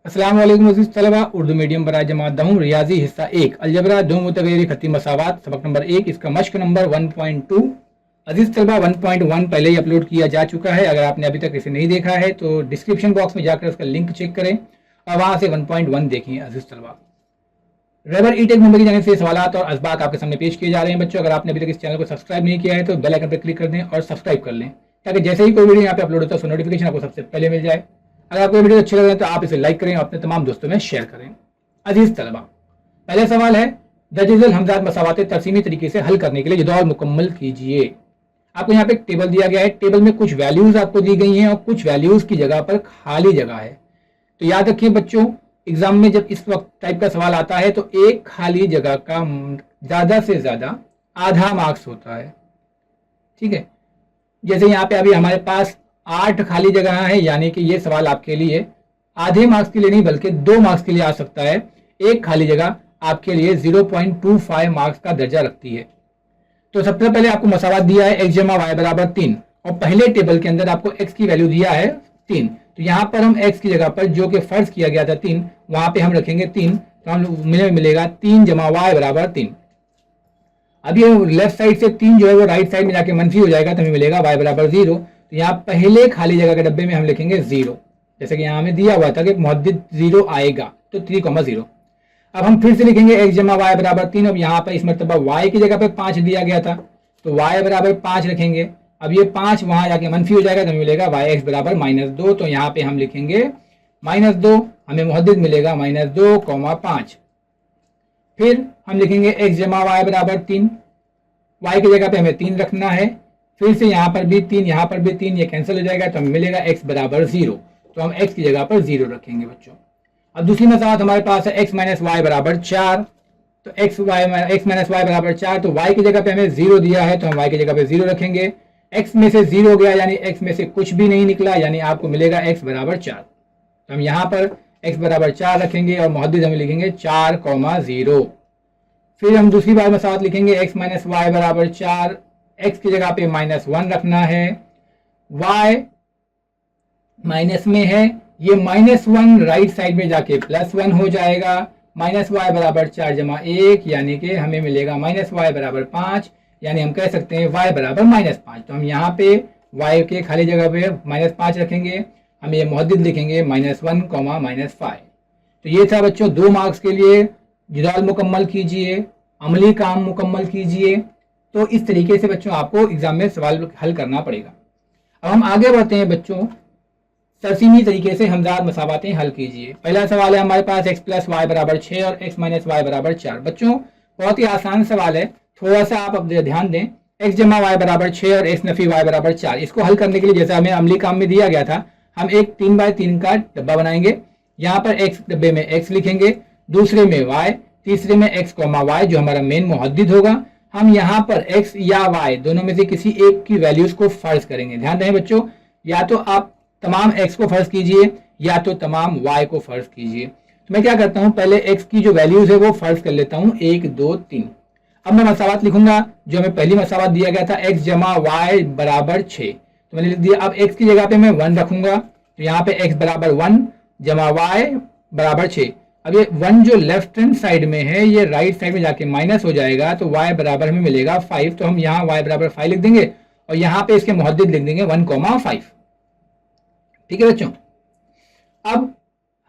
अस्सलाम वालेकुम अज़ीज़ तलबा, उर्दू मीडियम बराए जमात दहूम रियाजी हिस्सा 1 अलजबरा दो मुतगैरी खती मसावात सबक नंबर 1 इसका मश्क नंबर 1.2। अजीज़ तलबा 1.1 पहले ही अपलोड किया जा चुका है। अगर आपने अभी तक इसे नहीं देखा है तो डिस्क्रिप्शन बॉक्स में जाकर उसका लिंक चेक करें और वहाँ से 1.1 देखें। अजीज़ तलबा रेबर ई टेक मुंबई की जानिब से सवालात और असबाक आपके सामने पेश किए जा रहे हैं। बच्चों, अगर आपने अभी तक इस चैनल को सब्सक्राइब नहीं किया है तो बेल आइकन पर क्लिक कर दें और सब्सक्राइब कर लें ताकि जैसे ही कोई वीडियो यहाँ पे अपलोड होता है उसका नोटिफिकेशन आपको सबसे पहले मिल जाए। अगर आपको वीडियो अच्छे लगे तो आप इसे लाइक करें और अपने तमाम दोस्तों में शेयर करें। अजीज तलबा, पहला सवाल है दर्जल हमजाद मसावात तरसीमी तरीके से हल करने के लिए जदौल मुकम्मल कीजिए। आपको यहाँ पे एक टेबल दिया गया है। टेबल में कुछ वैल्यूज आपको दी गई हैं और कुछ वैल्यूज की जगह पर खाली जगह है। तो याद रखिए बच्चों, एग्जाम में जब इस वक्त टाइप का सवाल आता है तो एक खाली जगह का ज्यादा से ज्यादा आधा मार्क्स होता है। ठीक है, जैसे यहाँ पे अभी हमारे पास 8 खाली जगह है, यानी कि ये सवाल आपके लिए आधे मार्क्स के लिए नहीं बल्कि 2 मार्क्स के लिए आ सकता है। एक खाली जगह आपके लिए 0.25 मार्क्स का दर्जा रखती है। तो सबसे पहले आपको मसावात दिया है x जमा y बराबर 3 और पहले टेबल के अंदर आपको x की वैल्यू दिया है 3। तो यहाँ पर हम x की जगह पर जो कि फर्ज किया गया था 3, वहां पे हम रखेंगे 3। तो हम मिलेगा 3 जमा y बराबर 3। अब ये लेफ्ट साइड से 3 जो है वो राइट साइड में जाके मनफी हो जाएगा तो हमें मिलेगा y बराबर 0। तो यहाँ पहले खाली जगह के डब्बे में हम लिखेंगे 0, जैसे कि यहाँ हमें दिया हुआ था कि मुहद्दिद 0 आएगा तो 3,0। अब हम फिर से लिखेंगे x जमा y बराबर 3। अब यहाँ पर इस मरतबा y की जगह पे 5 दिया गया था तो y बराबर 5 रखेंगे। अब ये 5 वहां जाके मनफी हो जाएगा तो हमें मिलेगा yx बराबर -2। तो यहाँ पे हम लिखेंगे -2, हमें मुहद्दिद मिलेगा -2,5। फिर हम लिखेंगे x जमा y बराबर 3। y की जगह पे हमें 3 रखना है। फिर से यहाँ पर भी 3, यहाँ पर भी 3, ये कैंसिल हो जाएगा तो हमें मिलेगा x बराबर 0। तो हम x की जगह पर 0 रखेंगे बच्चों। अब दूसरी मसावत हमारे पास है x माइनस वाई बराबर 4। तो x माइनस वाई बराबर 4, तो y की जगह पे हमें 0 दिया है तो हम y की जगह पे 0 रखेंगे। x में से 0 गया यानी x में से कुछ भी नहीं निकला, यानी आपको मिलेगा x बराबर 4। तो हम यहाँ पर x बराबर 4 रखेंगे और मुहद्दिद हमें लिखेंगे 4,0। फिर हम दूसरी बार मसावत लिखेंगे x माइनस वाई बराबर 4, x की जगह पे -1 रखना है, y माइनस में है, ये -1 राइट साइड में जाके +1 हो जाएगा। माइनस वाई बराबर 4 जमा 1 यानी कि हमें मिलेगा माइनस वाई बराबर 5, यानी हम कह सकते हैं y बराबर -5। तो हम यहाँ पे y के खाली जगह पे -5 रखेंगे, हम ये मुहद्दिद लिखेंगे -1, -5। तो ये था बच्चों 2 मार्क्स के लिए। जिदाल मुकम्मल कीजिए, अमली काम मुकम्मल कीजिए। तो इस तरीके से बच्चों आपको एग्जाम में सवाल हल करना पड़ेगा। अब हम आगे बढ़ते हैं बच्चों, तरसीमी तरीके से हमजाद मसावातें हल कीजिए। पहला सवाल है हमारे पास x प्लस वाई बराबर 6 और x माइनस वाई बराबर 4। बच्चों बहुत ही आसान सवाल है, थोड़ा सा आप अब ध्यान दें। x जमा वाई बराबर 6 और x नफी वाई बराबर 4, इसको हल करने के लिए जैसे हमें अमली काम में दिया गया था, हम एक 3x3 का डब्बा बनाएंगे। यहाँ पर x डब्बे में x लिखेंगे, दूसरे में y, तीसरे में x, y जो हमारा मेन मुहद्दिद होगा। हम यहाँ पर x या y दोनों में से किसी एक की वैल्यूज को फर्ज करेंगे। ध्यान दें बच्चों, या तो आप तमाम x को फर्ज कीजिए या तो तमाम y को फर्ज कीजिए। तो मैं क्या करता हूँ, पहले x की जो वैल्यूज है वो फर्ज कर लेता हूँ 1, 2, 3। अब मैं मसावात लिखूंगा जो हमें पहली मसावात दिया गया था x जमा y बराबर 6। तो मैंने लिख दिया। अब x की जगह पे मैं 1 रखूंगा, तो यहाँ पे x बराबर 1 जमा y बराबर 6। अब ये 1 जो लेफ्ट हैंड साइड में है ये राइट साइड में जाके माइनस हो जाएगा तो y बराबर हमें मिलेगा 5। तो हम यहाँ y बराबर 5 लिख देंगे और यहाँ पे इसके मुहद्दिद लिख देंगे 1,5। ठीक है बच्चों, अब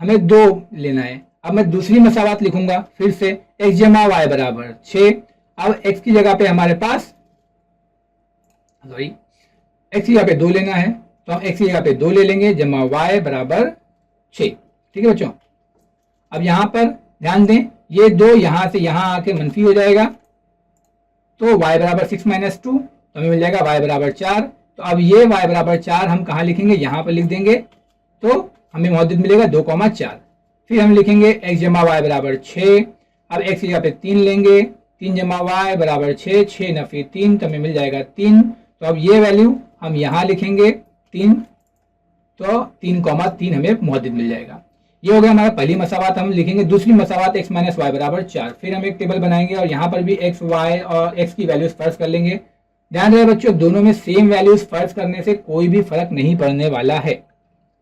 हमें 2 लेना है। अब मैं दूसरी मसावात लिखूंगा फिर से x जमा y बराबर 6। अब x की जगह पे हमारे पास x की जगह पे 2 लेना है, तो हम x की जगह पे 2 ले लेंगे जमा y बराबर 6। ठीक है बच्चों, अब यहाँ पर ध्यान दें, ये 2 यहाँ से यहाँ आके मनफी हो जाएगा तो y बराबर 6 - 2, तो हमें मिल जाएगा y बराबर 4। तो अब ये y बराबर 4 हम कहाँ लिखेंगे, यहाँ पर लिख देंगे, तो हमें मुहद्दिद मिलेगा 2,4। फिर हम लिखेंगे x जमा y बराबर 6। अब x की जगह पे 3 लेंगे, 3 जमा y बराबर 6, 6 नफी 3, तो हमें मिल जाएगा 3। तो अब ये वैल्यू हम यहाँ लिखेंगे 3, तो 3,3 हमें मुहद्दिद मिल जाएगा। ये हो गया हमारा पहली मसावात। हम लिखेंगे दूसरी मसावात x माइनस वाई बराबर 4। फिर हम एक टेबल बनाएंगे और यहाँ पर भी x, y और x की वैल्यूज फर्ज कर लेंगे। ध्यान रहे बच्चों, दोनों में सेम वैल्यूज फर्ज करने से कोई भी फर्क नहीं पड़ने वाला है।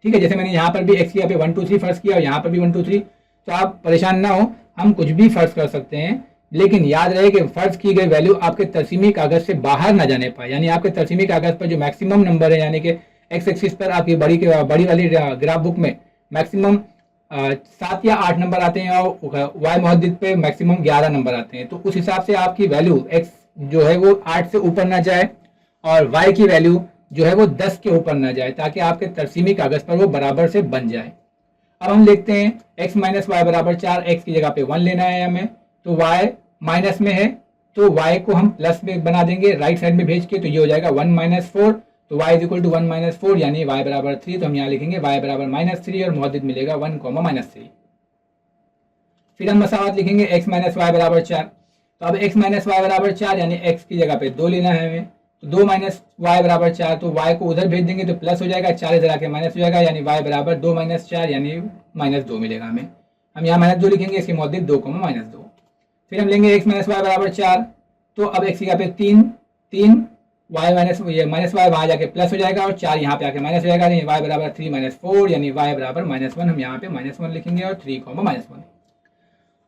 ठीक है, जैसे मैंने यहाँ पर भी x की यहाँ पे 1 2 3 फर्ज किया और यहाँ पर भी 1 2 3, तो आप परेशान ना हो, हम कुछ भी फर्ज कर सकते हैं, लेकिन याद रहे कि फर्ज की गई वैल्यू आपके तरसीमी कागज से बाहर ना जाने पाए। यानी आपके तरसीमी कागज पर जो मैक्सिमम नंबर है, यानी कि एक्स एक्सिस पर आपकी बड़ी वाली ग्राफ बुक में मैक्सिमम 7 या 8 नंबर आते हैं और वाई मुहद्दिद पे मैक्सिमम 11 नंबर आते हैं, तो उस हिसाब से आपकी वैल्यू एक्स जो है वो 8 से ऊपर ना जाए और वाई की वैल्यू जो है वो 10 के ऊपर ना जाए, ताकि आपके तरसीमी कागज पर वो बराबर से बन जाए। अब हम लिखते हैं x माइनस वाई बराबर 4, x की जगह पे 1 लेना है हमें, तो y माइनस में है तो y को हम प्लस में बना देंगे राइट साइड में भेज के, तो ये हो जाएगा 1 माइनस 4, तो y is equal to 1 minus 4 यानी y बराबर 3, तो हम यहाँ लिखेंगे y बराबर -3 और मुहद्दिद मिलेगा 1 -3। फिर हम मसावत लिखेंगे x माइनस वाई बराबर 4, तो अब x माइनस वाई बराबर 4 यानी x की जगह पे 2 लेना है हमें, तो 2 माइनस वाई बराबर 4, तो y को उधर भेज देंगे तो प्लस हो जाएगा, 4 इधर आके माइनस हो जाएगा, यानी y बराबर 2 माइनस 4 यानी -2 मिलेगा हमें। हम यहाँ -2 लिखेंगे, इसकी मुहद्दिद 2 -2। फिर हम लेंगे x माइनस वाई बराबर 4, तो अब x की जगह पे 3 y माइनस वाई वहाँ जाके प्लस हो जाएगा और 4 यहाँ पे आके माइनस हो जाएगा, यानी y बराबर 3 - 4 यानी y बराबर -1। हम यहाँ पे -1 लिखेंगे और 3 -1।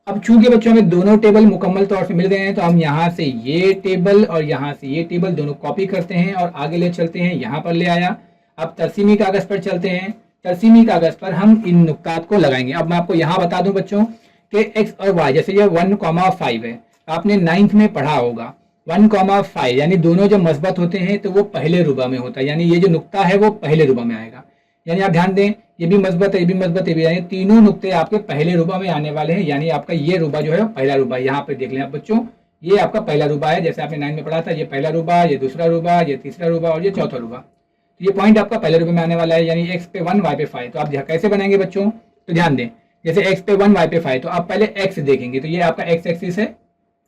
अब चूंकि बच्चों में दोनों टेबल मुकम्मल तौर से मिल गए हैं, तो हम यहाँ से ये टेबल और यहाँ से ये टेबल दोनों कॉपी करते हैं और आगे ले चलते हैं, यहाँ पर ले आया। अब तरसीमी कागज पर चलते हैं, तरसीमी कागज पर हम इन नुक्तात को लगाएंगे। अब मैं आपको यहाँ बता दूं बच्चों कि x और y, जैसे ये 1,5 है, आपने 9th में पढ़ा होगा 1,5 यानी दोनों जब मस्बत होते हैं तो वो पहले रुबा में होता है, यानी ये जो नुक्ता है वो पहले रुबा में आएगा। यानी आप ध्यान दें, ये भी मस्बत है, ये भी मस्बत है, यानी तीनों नुक्ते आपके पहले रुबा में आने वाले हैं, यानी आपका ये रुबा जो है पहला रुबा। यहाँ पे देख लें आप बच्चों, ये आपका पहला रुबा है, जैसे आपने 9 में पढ़ा था, ये पहला रुबा, ये दूसरा रुबा, ये तीसरा रुबा और ये चौथा रुबा। तो ये पॉइंट आपका पहले रुबे में आने वाला है, यानी x पे 1 y पे 5। तो आप कैसे बनाएंगे बच्चों, तो ध्यान दें, जैसे x पे 1 y पे 5, तो आप पहले x देखेंगे, तो ये आपका x एक्सिस है,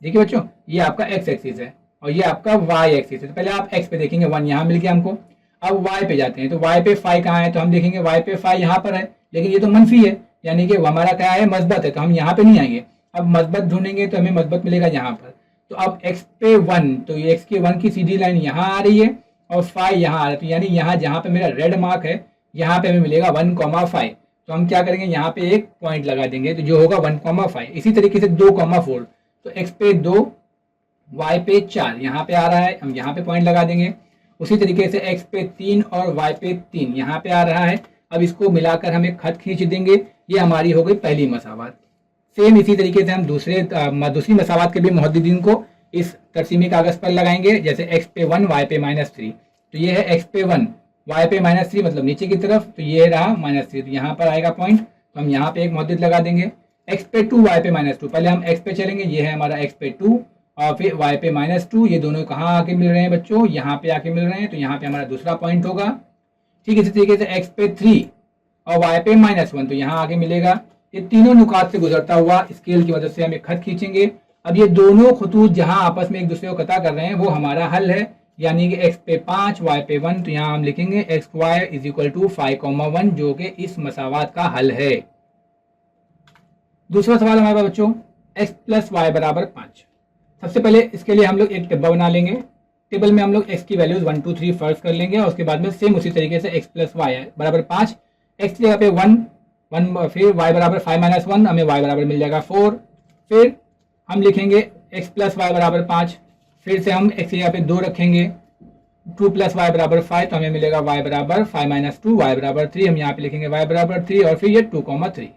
देखिए बच्चों, ये आपका x एक्सिस है और ये आपका y एक्सिस है। तो पहले आप x पे देखेंगे, 1 यहाँ मिल गया हमको। अब y पे जाते हैं, तो y पे 5 कहाँ है, तो हम देखेंगे y पे 5 यहाँ पर है, लेकिन ये तो मनफी है, यानी कि हमारा क्या है, मस्बत है, तो हम यहाँ पे नहीं आएंगे। अब मस्बत ढूंढेंगे तो हमें मस्बत मिलेगा यहाँ पर। तो अब x पे 1, तो ये x के 1 की सीधी लाइन यहाँ आ रही है और 5 यहाँ आ रहा है, तो यानी यहाँ जहाँ पे मेरा रेड मार्क है यहाँ पे हमें मिलेगा 1,5। तो हम क्या करेंगे, यहाँ पे एक पॉइंट लगा देंगे, तो जो होगा 1,5। इसी तरीके से 2,4, तो x पे 2 y पे 4 यहाँ पे आ रहा है, हम यहाँ पे पॉइंट लगा देंगे। उसी तरीके से x पे 3 और y पे 3 यहाँ पे आ रहा है। अब इसको मिलाकर हम एक खत खींच देंगे, ये हमारी हो गई पहली मसावत। सेम इसी तरीके से हम दूसरी मसावत के भी मुहद्दिदीन को इस तरसीमी कागज पर लगाएंगे, जैसे x पे 1 y पे -3, तो ये है x पे 1 y पे -3 मतलब नीचे की तरफ, तो ये रहा -3, तो यहाँ पर आएगा पॉइंट, तो हम यहाँ पे एक मुहद्दिद लगा देंगे। x पे 2 y पे -2, पहले हम x पे चलेंगे, ये है हमारा x पे 2 और फिर y पे -2, ये दोनों कहाँ आके मिल रहे हैं बच्चों, यहाँ पे आके मिल रहे हैं, तो यहाँ पे हमारा दूसरा पॉइंट होगा। ठीक इसी तरीके से x पे 3 और y पे -1, तो यहाँ आगे मिलेगा। ये तीनों नुकात से गुजरता हुआ स्केल की मदद से हम एक खत खींचेंगे। अब ये दोनों खतूत जहाँ आपस में एक दूसरे को कता कर रहे हैं वो हमारा हल है, यानी कि x पे 5 y पे 1, तो यहाँ हम लिखेंगे xy इज इक्वल टू 5,1 जो कि इस मसावत का हल है। दूसरा सवाल हमारे पास बच्चों, x प्लस वाई बराबर 5। सबसे पहले इसके लिए हम लोग एक टेबल बना लेंगे। टेबल में हम लोग x की वैल्यूज 1 2 3 फर्ज कर लेंगे और उसके बाद में सेम उसी तरीके से x प्लस वाई बराबर 5, x की जगह पे 1 फिर y बराबर 5 - 1, हमें y बराबर मिल जाएगा 4। फिर हम लिखेंगे x प्लस वाई बराबर 5, फिर से हम x की जगह पे 2 रखेंगे, 2 प्लस वाई बराबर 5, तो हमें मिलेगा y बराबर 5 - 2, y बराबर 3, हम यहाँ पे लिखेंगे y बराबर 3 और फिर ये 2,3।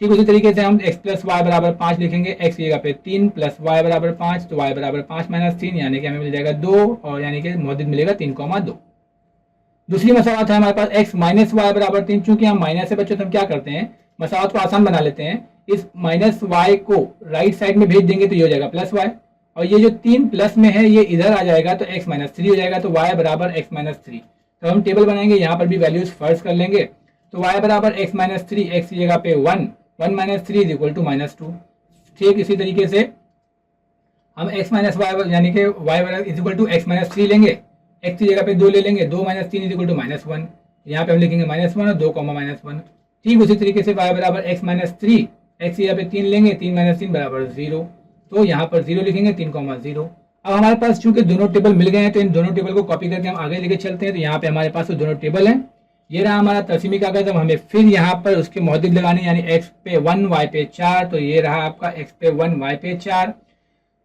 ठीक उसी तरीके से हम x प्लस वाई बराबर 5 लिखेंगे, x की जगह पे 3 प्लस वाई बराबर 5, तो y बराबर 5 - 3 यानी कि हमें मिल जाएगा 2 और यानी कि मुहद्दिद मिलेगा 3,2। दूसरी मसावत है हमारे पास x माइनस वाई बराबर 3। चूंकि हम माइनस से बच्चों तो हम क्या करते हैं, मसावत को आसान बना लेते हैं, इस माइनस वाई को राइट साइड में भेज देंगे तो ये हो जाएगा प्लस वाई, और ये जो 3 प्लस में है ये इधर आ जाएगा तो x - 3 हो जाएगा, तो y बराबर x - 3। तो हम टेबल बनाएंगे, यहाँ पर भी वैल्यूज फर्ज कर लेंगे, तो y बराबर x - 3, x की जगह पे 1 3 इज इक्वल टू -2। ठीक इसी तरीके से हम x माइनस वाई यानी कि y is equal to x - 3 लेंगे, x की जगह पे 2 ले लेंगे, 2 - 3 इज इक्वल टू -1, यहाँ पे हम लिखेंगे -1 और 2, -1। ठीक उसी तरीके से y बराबर x - 3, x की जगह पे 3 लेंगे, 3 - 3 बराबर 0, तो यहाँ पर 0 लिखेंगे, 3,0। अब हमारे पास चूंकि दोनों टेबल मिल गए हैं तो इन दोनों टेबल को कॉपी करके हम आगे लेके चलते हैं। तो यहाँ पे हमारे पास दोनों टेबल हैं, ये रहा हमारा तरसीमी कागज। अब हमें फिर यहाँ पर उसके मौदिक लगाने, यानी x पे 1 y पे 4, तो ये रहा आपका x पे 1 y पे 4,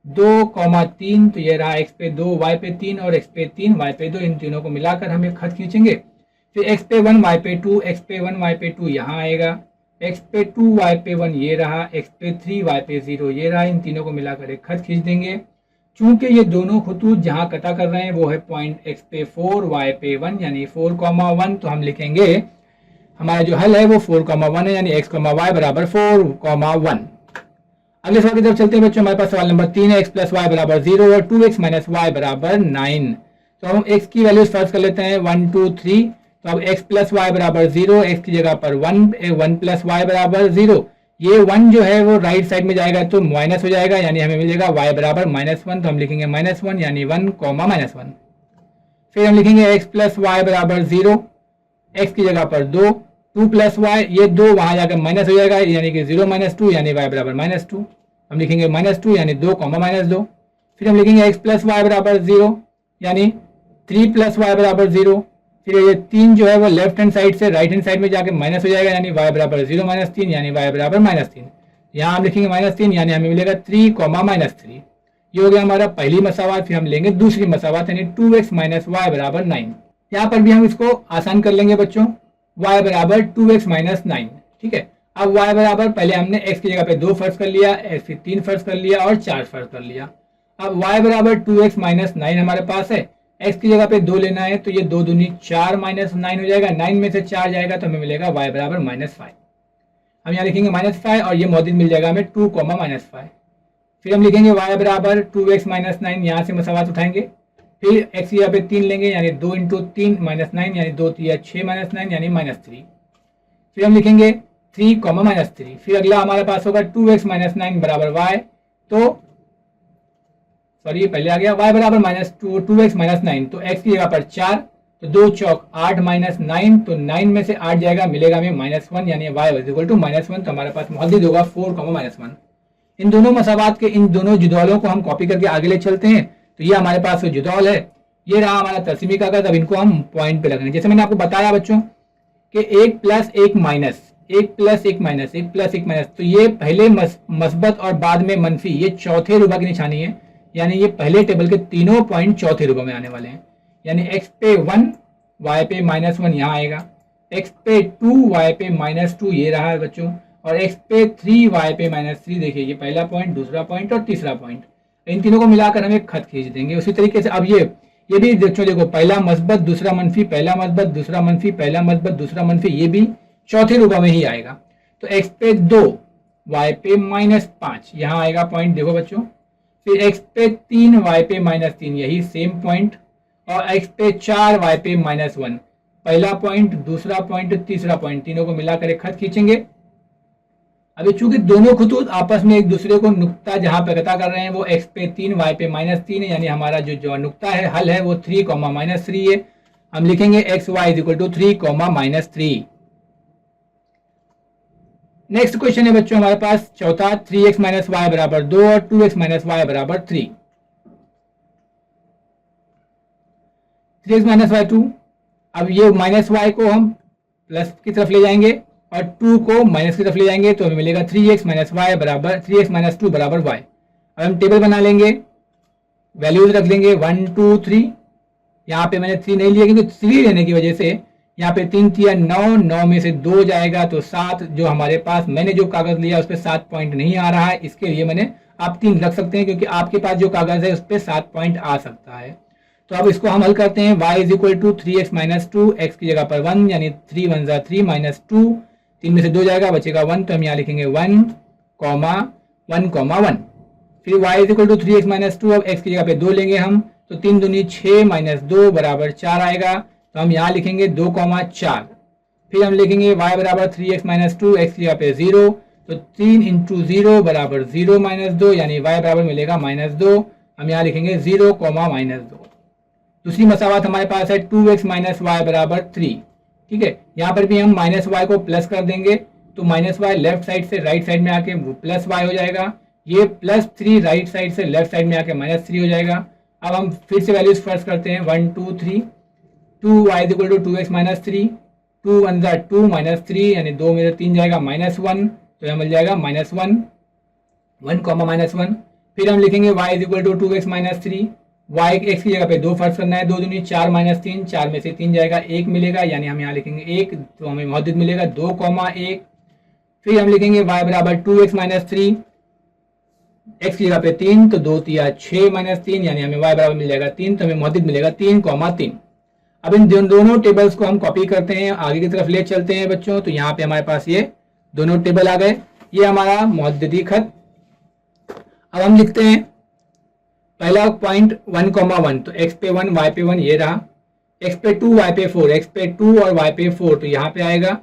2,3, तो ये रहा x पे 2 y पे 3 और x पे 3 y पे 2। इन तीनों को मिलाकर हम एक खत खींचेंगे। फिर x पे 1 y पे 2, x पे 1 y पे 2 यहाँ आएगा, x पे 2 y पे 1 ये रहा, x पे 3 y पे 0 ये रहा। इन तीनों को मिलाकर एक खत खींच देंगे। चूंकि ये दोनों खतूत जहाँ कता कर रहे हैं वो है पॉइंट x पे 4 y पे 1 यानी 4,1, तो हम लिखेंगे हमारा जो हल है वो 4,1 है, यानी x, y बराबर 4,1। अगले सवाल की तरफ चलते हैं बच्चों। हमारे पास सवाल नंबर 3 है, x प्लस वाई बराबर 0 और 2x माइनस वाई बराबर 9। तो हम x की वैल्यूज फर्स्ट कर लेते हैं 1 2 3। तो अब x प्लस वाई बराबर 0, x की जगह पर 1 प्लस वाई बराबर 0। ये 1 जो है वो राइट साइड में जाएगा तो माइनस हो जाएगा, यानी हमें मिलेगा y बराबर -1। तो हम लिखेंगे -1 यानी 1, -1। फिर हम लिखेंगे x प्लस वाई बराबर 0, x की जगह पर 2 प्लस वाई, ये 2 वहाँ जाकर माइनस हो जाएगा, यानी कि 0 - 2 यानी y बराबर -2। हम लिखेंगे -2 यानी 2, -2। फिर हम लिखेंगे x प्लस वाई बराबर 0 यानी 3 प्लस वाई बराबर 0। फिर ये 3 जो है वो लेफ्ट हैंड साइड से राइट हैंड साइड में जाके माइनस हो जाएगा, यानी y बराबर 0 - 3 यानी y बराबर -3। यहाँ हम लिखेंगे -3 यानी हमें मिलेगा 3, -3। ये हो गया हमारा पहली मसावात। फिर हम लेंगे दूसरी मसावात यानी 2x माइनस वाई बराबर 9। यहाँ पर भी हम इसको आसान कर लेंगे बच्चों, y बराबर 2x माइनस 9। ठीक है, अब y बराबर पहले हमने x की जगह पे 2 फर्ज कर लिया, फिर 3 फर्ज कर लिया और 4 फर्ज कर लिया। अब y बराबर 2x माइनस 9 हमारे पास है, x की जगह पे 2 लेना है, तो ये 2 दूनी 4 -9 हो जाएगा। 9 में से 4 जाएगा तो हमें मिलेगा y बराबर -5। हम यहाँ लिखेंगे -5 और ये मौजूद मिल जाएगा हमें 2, -5। फिर हम लिखेंगे y बराबर 2x माइनस 9, यहाँ से मसावात उठाएंगे। फिर x की जगह पे 3 लेंगे यानी 2 × 3 -9 यानी 2 × 6 -9 यानी -3। फिर हम लिखेंगे 3, -3। फिर अगला हमारे पास होगा 2x माइनस 9 बराबर y, तो सॉरी ये पहले आ गया, y बराबर -2x माइनस 9, तो x की जगह पर 4, तो 2 चौक 8 -9, तो 9 में से 8 जाएगा, मिलेगा हमें -1 यानी y इक्वल टू -1। तो हमारे पास मौजूद होगा 4, -1। इन दोनों मसावात के इन दोनों जुदौलों को हम कॉपी करके आगे ले चलते हैं। तो ये हमारे पास जुदौल है, ये रहा हमारा तरसीमी कागज। अब इनको हम पॉइंट पे लगाएंगे। जैसे मैंने आपको बताया बच्चों कि 1 + 1 माइनस, 1 + 1 माइनस, 1 + 1 माइनस, तो ये पहले मस्बत और बाद में मनफी, ये चौथे रुबा की निशानी है, यानी ये पहले टेबल के तीनों पॉइंट चौथे रुबा में आने वाले हैं। यानी x पे 1 y पे -1 यहाँ आएगा, x पे 2 y पे -2 ये रहा है बच्चों, और x पे 3 y पे -3, देखिए ये पहला पॉइंट, दूसरा पॉइंट और तीसरा पॉइंट। इन तीनों को मिलाकर हम एक खत खींच देंगे। उसी तरीके से अब ये भी देखो पहला मस्बत दूसरा मनफी, पहला मस्बत दूसरा मनफी, पहला मस्बत दूसरा मनफी, ये भी चौथे रुबा में ही आएगा। तो x पे 2 y पे -5 यहाँ आएगा पॉइंट, देखो बच्चों। फिर x पे 3 y पे -3 यही सेम पॉइंट, और x पे 4 y पे -1 पहला पॉइंट, दूसरा पॉइंट, तीसरा पॉइंट, तीनों को मिलाकर एक खत खींचेंगे। अभी चूंकि दोनों खतूत आपस में एक दूसरे को नुक्ता जहां पे कता कर रहे हैं वो x पे 3 y पे -3 है, यानी हमारा जो नुक्ता है हल है वो 3, -3 है। हम लिखेंगे xy equal to 3, -3। Next question है बच्चों हमारे पास चौथा, 3x माइनस वाई बराबर 2 और 2x माइनस वाई बराबर 3। 3x माइनस वाई 2, अब ये माइनस वाई को हम प्लस की तरफ ले जाएंगे और 2 को माइनस की तरफ ले जाएंगे, तो हमें मिलेगा 3x माइनस वाई बराबर 3x माइनस 2 बराबर y। अब हम टेबल बना लेंगे, वैल्यूज रख लेंगे 1 2 3। यहाँ पे मैंने 3 नहीं लिया क्योंकि 3 लेने की वजह से यहाँ पे 3 3 9, 9 में से 2 जाएगा तो 7। जो हमारे पास मैंने जो कागज लिया उस पर 7 पॉइंट नहीं आ रहा है, इसके लिए मैंने आप 3 रख सकते हैं क्योंकि आपके पास जो कागज है उस पर 7 पॉइंट आ सकता है। तो अब इसको हम हल करते हैं। y is equal to 3x minus 2, x की जगह पर 1 यानी 3 1 = 3 माइनस 2, 3 में से 2 जाएगा बचेगा 1, तो हम यहाँ लिखेंगे 1, 1, 1। फिर y is equal to 3x minus 2, अब x की जगह पे 2 लेंगे हम, तो 3 दूनी 6 माइनस 2 बराबर 4 आएगा, तो हम यहाँ लिखेंगे 2, 4। फिर हम लिखेंगे y बराबर 3x माइनस 2, x की जगह पे 0, तो 3 × 0 बराबर 0 माइनस 2 यानी y बराबर मिलेगा -2। हम यहाँ लिखेंगे 0, -2। दूसरी मसावत हमारे पास है 2x माइनस वाई बराबर 3। ठीक है, यहाँ पर भी हम माइनस वाई को प्लस कर देंगे, तो माइनस वाई लेफ्ट साइड से राइट साइड में आके प्लस वाई हो जाएगा, ये +3 राइट साइड से लेफ्ट साइड में आके -3 हो जाएगा। अब हम फिर से वैल्यूज फर्स्ट करते हैं 1 2 3। 2y equal to 2x minus 3, 2 अंदर 2 -3 यानी 2 में से 3 जाएगा -1, तो यहाँ मिल जाएगा -1, 1 कॉमा -1। फिर हम लिखेंगे y is equal to 2x - 3, y x की जगह पे 2 फर्ज करना है, 2 दूनी 4 -3, 4 में से 3 जाएगा 1 मिलेगा, यानी हम यहाँ लिखेंगे 1, तो हमें मौजूद मिलेगा 2 कॉमा 1। फिर हम लिखेंगे y बराबर 2x - 3, x की जगह पे 3, तो 2 तिया 6 -3, यानी हमें y बराबर मिल जाएगा 3, तो हमें मौजूद मिलेगा 3 कॉमा 3। अब इन दोनों टेबल्स को हम कॉपी करते हैं, आगे की तरफ ले चलते हैं बच्चों। तो यहाँ पे हमारे पास ये दोनों टेबल आ गए, ये हमारा मौजूदी खत। अब हम लिखते हैं पहला पॉइंट 1 कॉमा 1, तो x पे 1 y पे 1 ये रहा, x पे 2 y पे 4, x पे 2 और y पे 4, तो यहाँ पे आएगा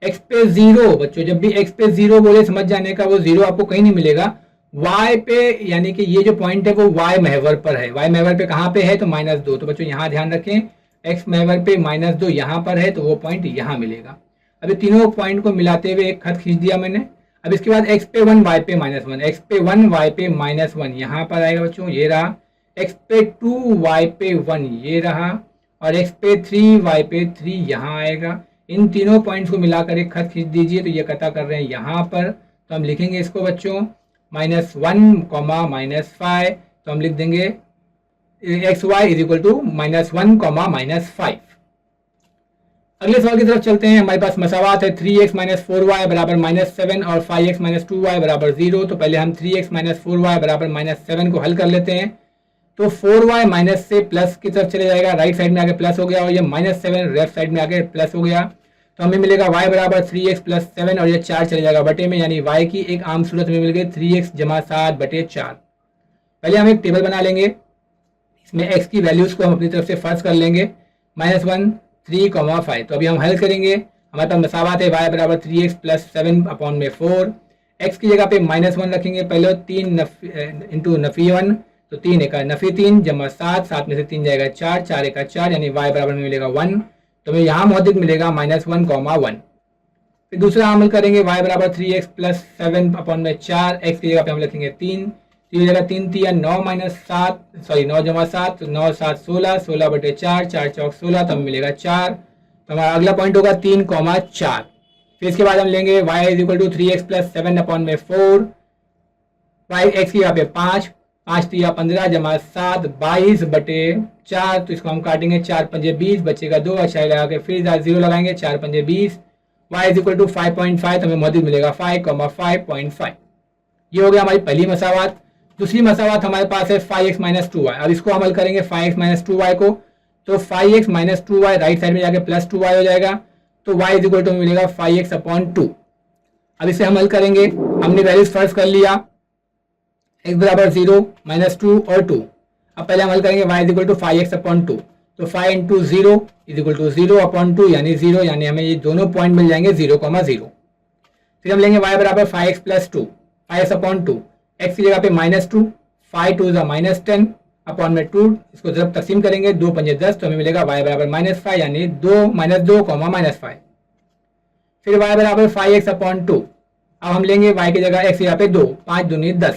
x पे 0। बच्चों जब भी x पे 0 बोले समझ जाने का, वो 0 आपको कहीं नहीं मिलेगा, y पे, यानी कि ये जो पॉइंट है वो y महवर पर है। y महवर पे कहाँ पे है, तो -2, तो बच्चों यहाँ ध्यान रखें x महवर पे -2 यहाँ पर है, तो वो पॉइंट यहाँ मिलेगा। अभी तीनों पॉइंट को मिलाते हुए एक खत खींच दिया मैंने। अब इसके बाद x पे 1 y पे -1, x पे 1 y पे -1 यहाँ पर आएगा बच्चों, ये रहा, x पे 2 y पे 1 ये रहा, और x पे 3 y पे 3 यहाँ आएगा। इन तीनों पॉइंट्स को मिलाकर एक खत खींच दीजिए, तो ये कता कर रहे हैं यहाँ पर, तो हम लिखेंगे इसको बच्चों -1, -5, तो हम लिख देंगे xy इज इक्वल टू -1, -5। अगले सवाल की तरफ चलते हैं। हमारे पास मसावात है 3x - 4y बराबर -7 और 5x - 2y बराबर 0। तो पहले हम 3x - 4y बराबर -7 को हल कर लेते हैं। तो 4y माइनस से प्लस की तरफ चले जाएगा, राइट साइड में आगे प्लस हो गया, और ये -7 लेफ्ट साइड में आगे प्लस हो गया, तो हमें मिलेगा y बराबर 3x + 7, और ये 4 चले जाएगा बटे में, यानी y की एक आम सूरत में मिल गई 3x + 7 बटे 4। पहले हम एक टेबल बना लेंगे, इसमें x की वैल्यूज को हम अपनी तरफ से फर्स्ट कर लेंगे, -1, 3, 5। तो अभी हम हल करेंगे, हमारे पास मसावात है y बराबर 3x + 7/4, x की जगह पे -1 रखेंगे, पहले 3 इंटू नफी 1, तो 3 × नफी 3 + 7, 7 में से 3 जाएगा 4, 4 × 4, यानी y बराबर में मिलेगा 1, तो हमें यहाँ मौजूद मिलेगा -1,1। फिर दूसरा अमल करेंगे, y बराबर 3x + 7/4, x की जगह पे हम लिखेंगे 3, 3 जगह 3 3 9 - 7, सॉरी 9 + 7, 9 7 16, 16 बटे 4, 4 चौक 16, तो हमें मिलेगा 4। तो हमारा अगला पॉइंट होगा 3,4। फिर इसके बाद हम लेंगे y = 3x + 7/4, y x की जगह पे 5, 5 3 15 + 7 22 बटे 4, तो इसको हम काटेंगे, 4 5 20, बचेगा 2, अच्छा लगा के फिर 0 लगाएंगे, 4 5 20, y = 5.5, तो हमें मौजूद मिलेगा 5,5.5। ये हो गया हमारी पहली मसावात। दूसरी मसावात हमारे पास है 5x - 2y। अब इसको हम हल करेंगे 5x - 2y को, तो 5x - 2y राइट साइड में जाके +2y हो जाएगा, तो y = मिलेगा 5x/2। अब इसे हम हल करेंगे, हमने वैल्यूज फर्स्ट कर लिया, x बराबर 0, -2 और 2। अब पहले हम हल करेंगे y = 5x/2, तो 5 × 0 = 0/2, यानी 0, यानी हमें ये दोनों पॉइंट मिल जाएंगे 0,0। फिर हम लेंगे y बराबर 5x + 2, 5x/2, x की जगह पे -2, 5 2 10/2, इसको जब तकसीम करेंगे 2 5 10, तो हमें मिलेगा y बराबर -5, यानी 2 -5। फिर y बराबर 5x/2, अब हम लेंगे y की जगह x की जगह पे 2, 5 दूनी 10,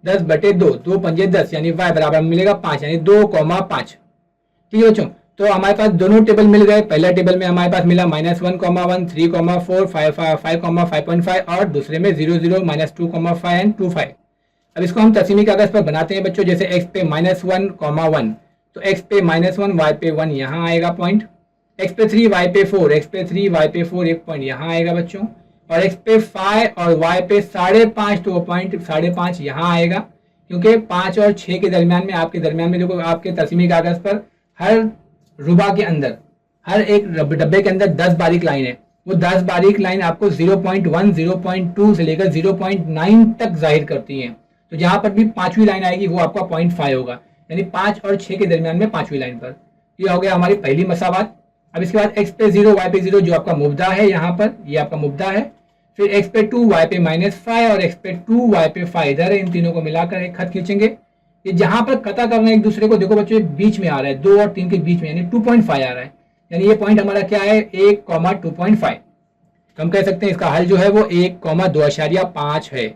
10 बटे 2, 2 5 10, यानी y बराबर मिलेगा 5, यानी 2,5। ठीक है बच्चों, तो हमारे पास दोनों टेबल मिल गए। पहला टेबल में हमारे पास मिला -1,1, 3,4, 5,5.5, और दूसरे में 0 0, -2,5 एंड 2,5। अब इसको हम तस्वीरी कागज पर बनाते हैं बच्चों, जैसे x पे -1,1, तो x पे -1 y पे 1 यहाँ आएगा पॉइंट, x पे 3 y पे 4, x पे 3 y पे 4 एक पॉइंट यहाँ आएगा बच्चों, और x पे 5 और y पे 5.5, तो वो पॉइंट 5.5 यहाँ आएगा, क्योंकि 5 और 6 के दरमियान में, आपके दरमियान में देखो, आपके तस्वीरी कागज पर हर रुबा के अंदर, हर एक डब्बे के अंदर 10 बारीक लाइन है, वो 10 बारीक लाइन आपको 0.1, 0.2 से लेकर 0.9 तक जाहिर करती हैं। तो जहां पर भी पांचवी लाइन आएगी वो आपका 0.5 होगा, यानी 5 और 6 के दरमियान में पांचवी लाइन पर। ये हो गया हमारी पहली मसावात। अब इसके बाद x पे 0 y पे 0 जो आपका मुब्दा है, यहाँ पर ये आपका मुब्दा है, फिर x पे 2 y पे -5 और x पे 2 y पे 5 इधर है, इन तीनों को मिलाकर एक खत खींचेंगे। ये जहां पर कता करना है एक दूसरे को, देखो बच्चों बीच में आ रहा है, 2 और 3 के बीच में, यानी 2.5 आ रहा है, यानी ये पॉइंट हमारा क्या है, 1,2.5। तो हम कह सकते हैं इसका हल जो है वो 1,2.5 है।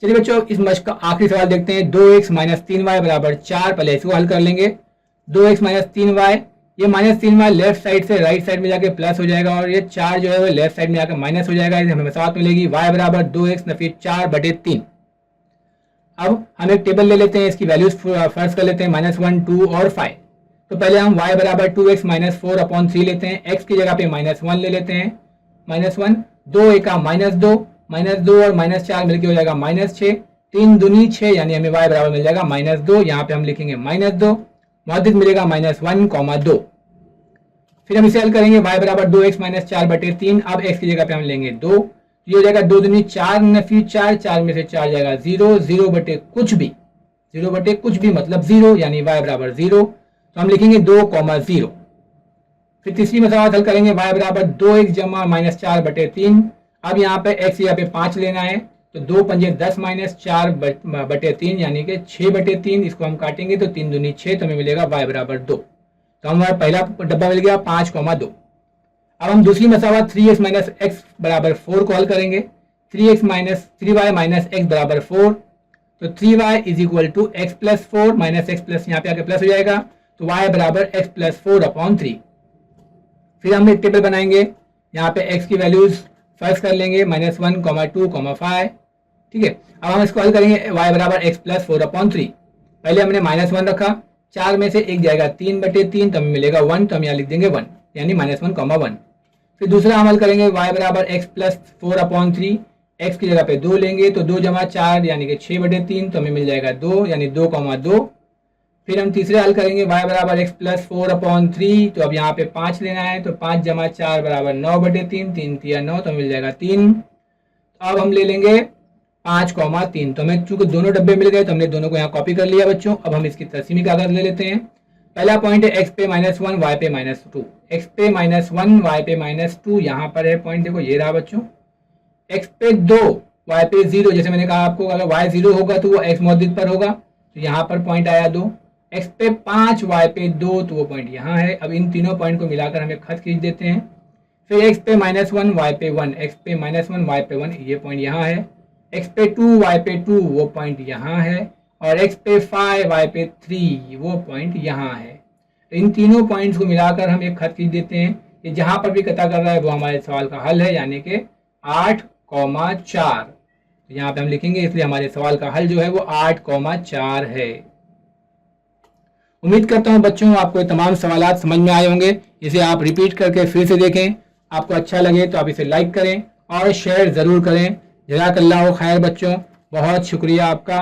चलिए बच्चों, इस मश्क का आखिरी सवाल देखते हैं। 2x - 3y बराबर 4, पहले इसको हल कर लेंगे। 2x - 3y, ये -3 हमारे लेफ्ट साइड से राइट साइड में जाके प्लस हो जाएगा और ये 4 जो है वो लेफ्ट साइड में जाकर माइनस हो जाएगा। हमें मसावत मिलेगी y बराबर 2x नफी 4/3। अब हम एक टेबल ले लेते हैं, इसकी वैल्यूज फर्स्ट कर लेते हैं -1, 2 और 5। तो पहले हम y बराबर 2x - 4/3 लेते हैं, x की जगह पे -1 ले लेते हैं, -1, 2 एका -2, -2 और -4 मिलकर हो जाएगा -6, 3 दूनी 6 यानी हमें y बराबर मिल जाएगा -2। यहाँ पे हम लिखेंगे -2, मौद्रिक मिलेगा -1, 2। फिर हम इसे हल करेंगे, y बराबर 2x - 4/3। अब x की जगह पे हम लेंगे 2, ये हो जाएगा 2 दूनी 4 नफी 4, 4 में से 4 जाएगा 0, 0 बटे कुछ भी, 0 बटे कुछ भी मतलब 0 यानी y बराबर 0। तो हम लिखेंगे 2, 0। फिर तीसरी मसावत हल करेंगे, y बराबर 2x जमा -4/3। अब यहाँ पे x यहाँ पे 5 लेना है, तो 2 पंजे 10 -4/3 यानी कि 6/3। इसको हम काटेंगे तो 3 दूनी 6, तो हमें मिलेगा y बराबर 2। तो हमारा पहला डब्बा मिल गया 5, 2। अब हम दूसरी मसावत 3x - x बराबर 4 को हल करेंगे। 3y - x बराबर 4, तो 3y = x + 4 - x प्लस यहाँ पे आके प्लस हो जाएगा, तो y बराबर x + 4/3। फिर हम एक टेबल बनाएंगे, यहाँ पे x की वैल्यूज फर्स्ट कर लेंगे, -1, 2, 5। ठीक है, अब हम इसको हल करेंगे, y बराबर x + 4/3। पहले हमने -1 रखा, 4 में से 1 जाएगा 3/3, तो हमें मिलेगा 1, तो हम यहाँ लिख देंगे 1 यानी -1, 1। फिर दूसरा हम हल करेंगे, y बराबर x + 4/3, x की जगह पे 2 लेंगे, तो 2 जमा 4 यानी कि 6/3, तो हमें मिल जाएगा 2 यानी 2, 2। फिर हम तीसरे हल करेंगे, y बराबर x + 4/3, तो अब यहाँ पे 5 लेना है, तो 5 जमा 4 बराबर 9/3, 3 तिया 9, तो मिल जाएगा 3। तो अब हम ले लेंगे 5, 3। तो हमें चूंकि दोनों डब्बे मिल गए तो हमने दोनों को यहाँ कॉपी कर लिया बच्चों। अब हम इसकी तस्वीमी कागज ले लेते हैं। पहला पॉइंट है x पे -1 y पे -2, x पे -1 y पे -2, यहाँ पर है पॉइंट, देखो ये रहा बच्चों। x पे 2 y पे 0, जैसे मैंने कहा आपको अगर y 0 होगा तो वो x मौद्रिक पर होगा, तो यहाँ पर पॉइंट आया 2। x पे 5 y पे 2, तो वो पॉइंट यहाँ है। अब इन तीनों पॉइंट को मिलाकर हम एक खत खींच देते हैं। फिर x पे -1 y पे 1, x पे -1 y पे 1, ये पॉइंट यहाँ है। x पे 2 y पे 2, वो पॉइंट यहाँ है। और x पे 5 y पे 3, वो पॉइंट यहाँ है। तो इन तीनों पॉइंट्स को मिलाकर हम एक खत खींच देते हैं कि जहाँ पर भी कता कर रहा है वो हमारे सवाल का हल है, यानी कि 8, 4। तो यहाँ पे हम लिखेंगे, इसलिए हमारे सवाल का हल जो है वो 8, 4 है। उम्मीद करता हूँ बच्चों आपको ये तमाम सवालात समझ में आए होंगे। इसे आप रिपीट करके फिर से देखें। आपको अच्छा लगे तो आप इसे लाइक करें और शेयर ज़रूर करें। जज़ाकल्लाहु खैर बच्चों, बहुत शुक्रिया आपका।